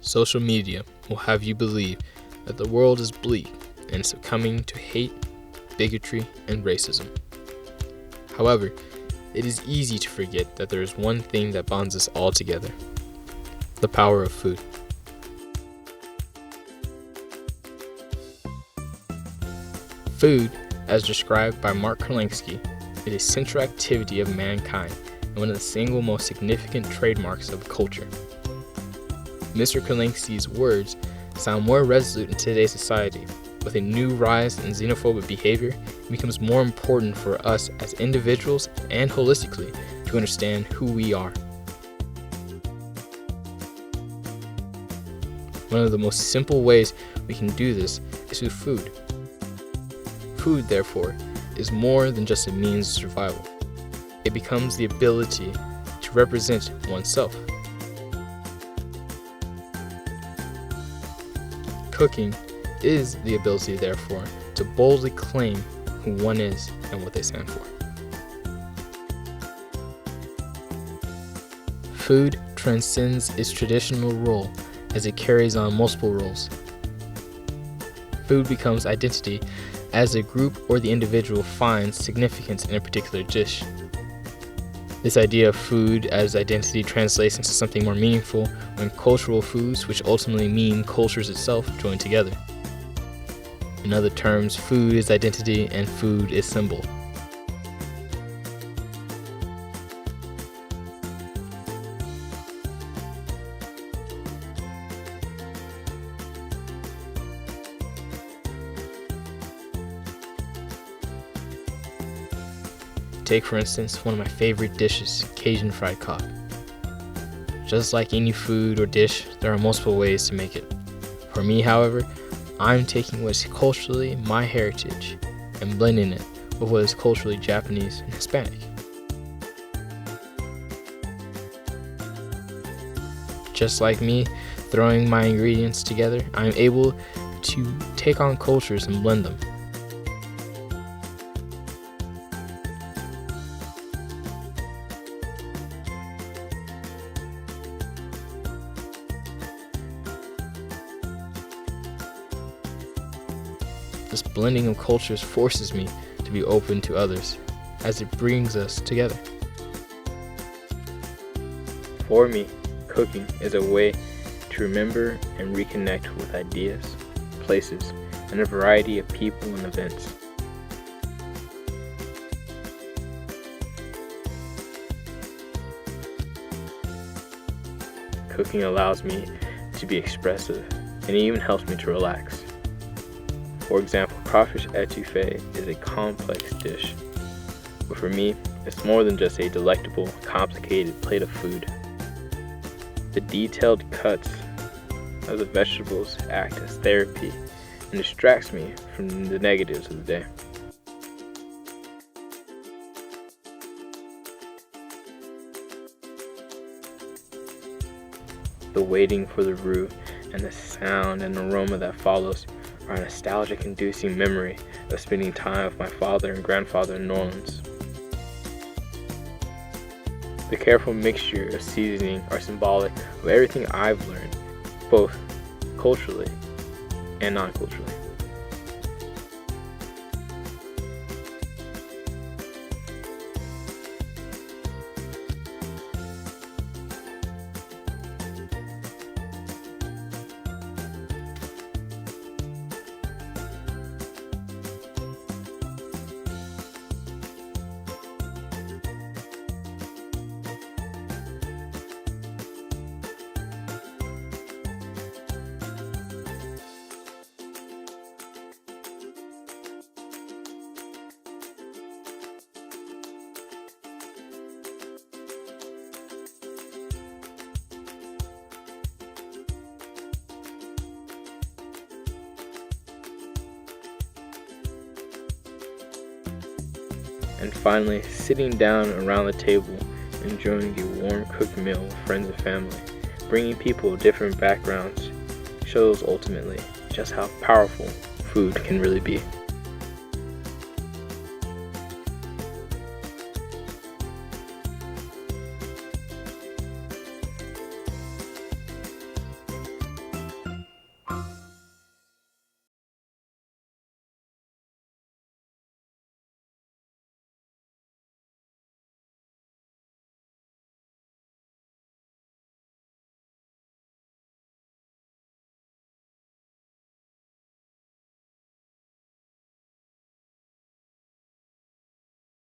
Social media will have you believe that the world is bleak and succumbing to hate, bigotry, and racism. However, it is easy to forget that there is one thing that bonds us all together: the power of food. Food, as described by Mark Kurlansky, is a central activity of mankind and one of the single most significant trademarks of culture. Mr. Kurlansky's words sound more resolute in today's society. With a new rise in xenophobic behavior, it becomes more important for us as individuals and holistically to understand who we are. One of the most simple ways we can do this is through food. Food, therefore, is more than just a means of survival. It becomes the ability to represent oneself. Cooking is the ability, therefore, to boldly claim who one is and what they stand for. Food transcends its traditional role as it carries on multiple roles. Food becomes identity as a group or the individual finds significance in a particular dish. This idea of food as identity translates into something more meaningful when cultural foods, which ultimately mean cultures itself, join together. In other terms, food is identity and food is symbol. Take, for instance, one of my favorite dishes, Cajun fried cock. Just like any food or dish, there are multiple ways to make it. For me, however, I'm taking what is culturally my heritage and blending it with what is culturally Japanese and Hispanic. Just like me throwing my ingredients together, I'm able to take on cultures and blend them. This blending of cultures forces me to be open to others, as it brings us together. For me, cooking is a way to remember and reconnect with ideas, places, and a variety of people and events. Cooking allows me to be expressive, and it even helps me to relax. For example, crawfish etouffee is a complex dish, but for me, it's more than just a delectable, complicated plate of food. The detailed cuts of the vegetables act as therapy and distracts me from the negatives of the day. The waiting for the roux and the sound and aroma that follows are a nostalgic-inducing memory of spending time with my father and grandfather in New Orleans. The careful mixture of seasoning are symbolic of everything I've learned, both culturally and non-culturally. And finally, sitting down around the table, enjoying a warm cooked meal with friends and family, bringing people of different backgrounds, shows ultimately just how powerful food can really be.